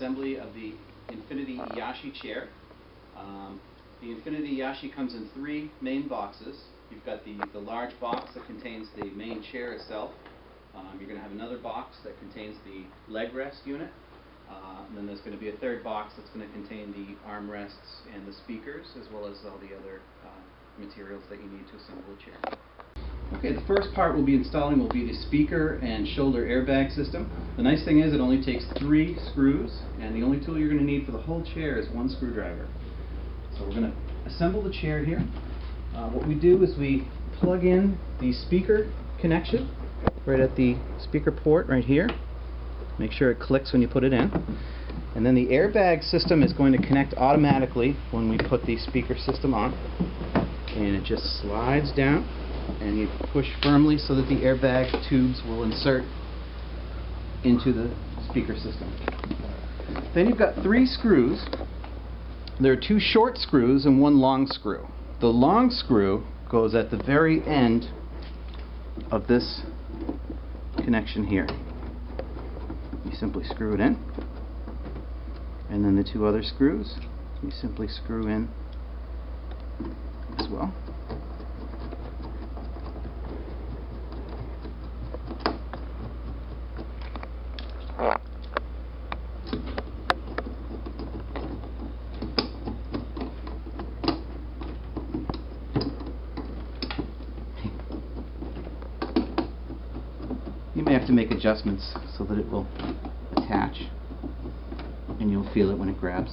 assembly of the Infinity Iyashi Chair. The Infinity Iyashi comes in 3 main boxes. You've got the large box that contains the main chair itself. You're going to have another box that contains the leg rest unit. And then there's going to be a third box that's going to contain the armrests and the speakers, as well as all the other materials that you need to assemble a chair. Okay, the first part we'll be installing will be the speaker and shoulder airbag system. The nice thing is it only takes 3 screws, and the only tool you're going to need for the whole chair is 1 screwdriver. So we're going to assemble the chair here. What we do is we plug in the speaker connection right at the speaker port right here. Make sure it clicks when you put it in. And then the airbag system is going to connect automatically when we put the speaker system on. And it just slides down, and you push firmly so that the airbag tubes will insert into the speaker system. Then you've got 3 screws. There are 2 short screws and 1 long screw. The long screw goes at the very end of this connection here. You simply screw it in, and then the 2 other screws you simply screw in as well. You may have to make adjustments so that it will attach, and you'll feel it when it grabs.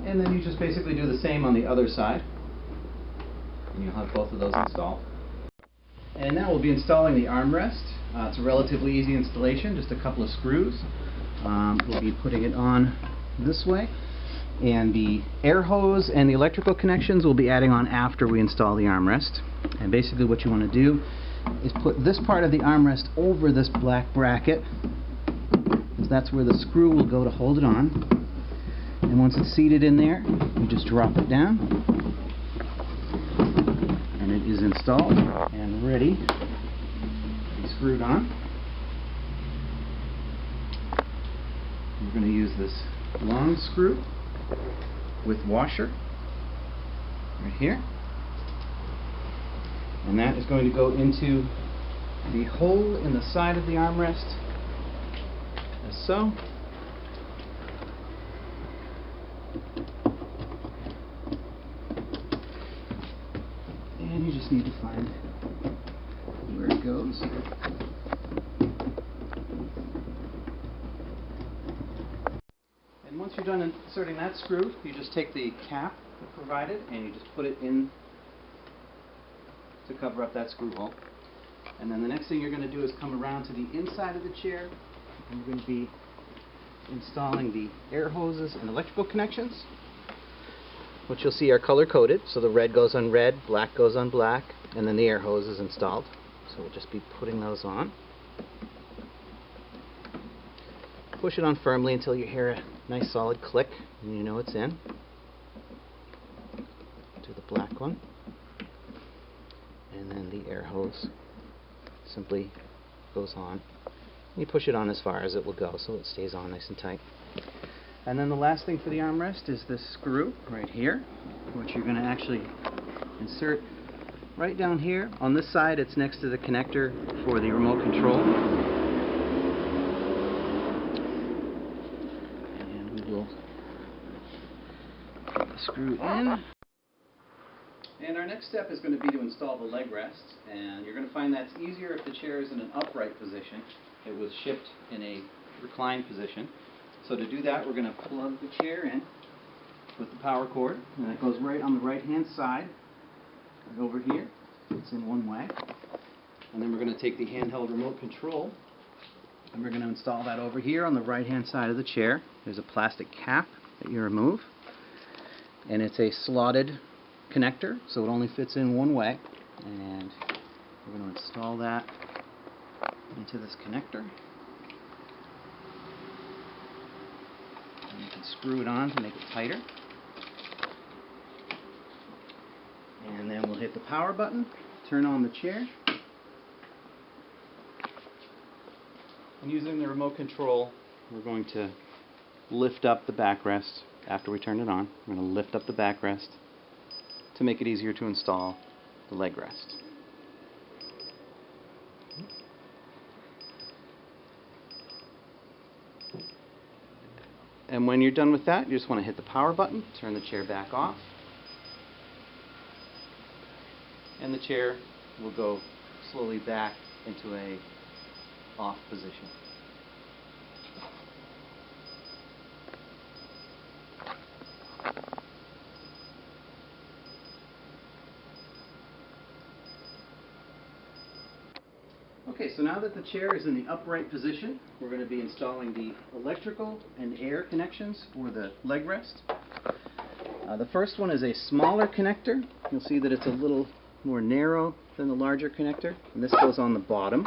And then you just basically do the same on the other side, and you'll have both of those installed. And now we'll be installing the armrest. It's a relatively easy installation, just a couple of screws. We'll be putting it on this way. And the air hose and the electrical connections we'll be adding on after we install the armrest. And basically what you want to do is put this part of the armrest over this black bracket, because that's where the screw will go to hold it on. And once it's seated in there, you just drop it down, and it is installed and ready to be screwed on. We're going to use this long screw with washer right here, and that is going to go into the hole in the side of the armrest, as so. And you just need to find where it goes. And once you're done inserting that screw, you just take the cap provided and you just put it in to cover up that screw hole. And then the next thing you're going to do is come around to the inside of the chair, and you're going to be installing the air hoses and electrical connections, which you'll see are color coded. So the red goes on red, black goes on black, and then the air hose is installed. So we'll just be putting those on. Push it on firmly until you hear a nice solid click and you know it's in. Do the black one, and then the air hose simply goes on. You push it on as far as it will go so it stays on nice and tight. And then the last thing for the armrest is this screw right here, which you're going to actually insert right down here. On this side it's next to the connector for the remote control. And we will put the screw in. And our next step is going to be to install the leg rest, and you're going to find that's easier if the chair is in an upright position. It was shipped in a reclined position. So to do that, we're going to plug the chair in with the power cord, and it goes right on the right hand side, right over here. It's in one way. And then we're going to take the handheld remote control, and we're going to install that over here on the right hand side of the chair. There's a plastic cap that you remove, and it's a slotted connector, so it only fits in one way. And we're going to install that into this connector. And you can screw it on to make it tighter. And then we'll hit the power button turn on the chair. And using the remote control, we're going to lift up the backrest after we turn it on. We're going to lift up the backrest to make it easier to install the leg rest. And when you're done with that, you just want to hit the power button, turn the chair back off, and the chair will go slowly back into a off position. Okay, so now that the chair is in the upright position, we're going to be installing the electrical and air connections for the leg rest. The first one is a smaller connector. You'll see that it's a little more narrow than the larger connector, and this goes on the bottom.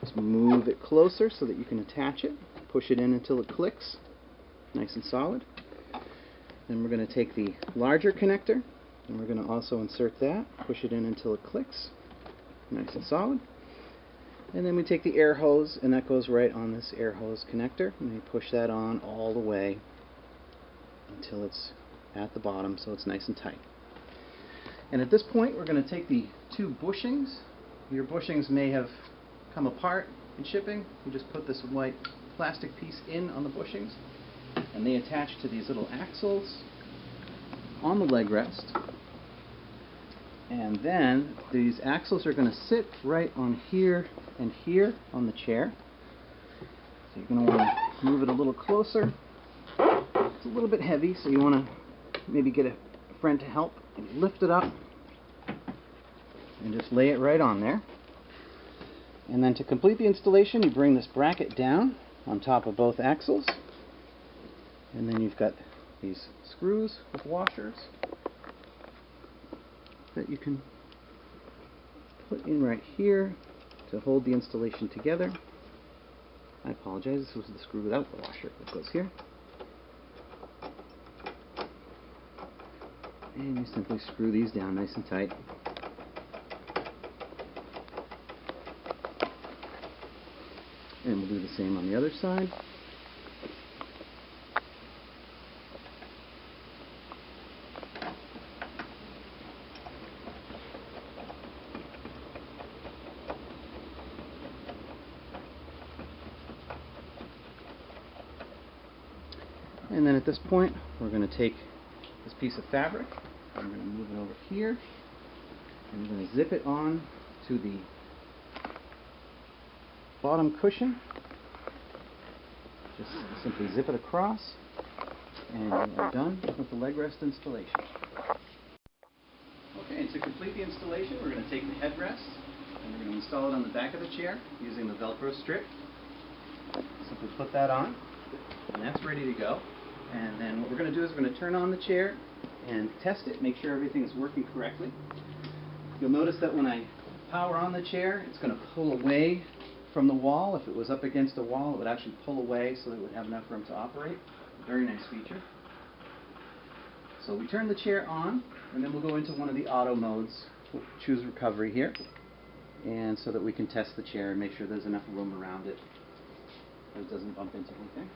Just move it closer so that you can attach it. Push it in until it clicks, nice and solid. Then we're going to take the larger connector, and we're going to also insert that, push it in until it clicks, nice and solid. And then we take the air hose, and that goes right on this air hose connector, and we push that on all the way until it's at the bottom so it's nice and tight. And at this point we're going to take the two bushings. Your bushings may have come apart in shipping. You just put this white plastic piece in on the bushings, and they attach to these little axles on the leg rest. And then these axles are going to sit right on here and here on the chair. So you're going to want to move it a little closer. It's a little bit heavy, so you want to maybe get a friend to help and lift it up and just lay it right on there. And then to complete the installation, you bring this bracket down on top of both axles, and then you've got these screws with washers that you can put in right here to hold the installation together. I apologize, this was the screw without the washer that goes here. And you simply screw these down nice and tight. And we'll do the same on the other side. And then at this point, we're going to take this piece of fabric, and we're going to move it over here, and we're going to zip it on to the bottom cushion. Just simply zip it across, and we're done with the leg rest installation. Okay, and to complete the installation, we're going to take the headrest, and we're going to install it on the back of the chair using the Velcro strip. Simply put that on, and that's ready to go. And then what we're going to do is we're going to turn on the chair and test it, make sure everything is working correctly. You'll notice that when I power on the chair, it's going to pull away from the wall. If it was up against a wall, it would actually pull away so that it would have enough room to operate. Very nice feature. So we turn the chair on, and then we'll go into one of the auto modes. We'll choose recovery here, and so that we can test the chair and make sure there's enough room around it that it doesn't bump into anything.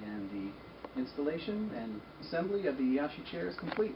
And the installation and assembly of the Iyashi chair is complete.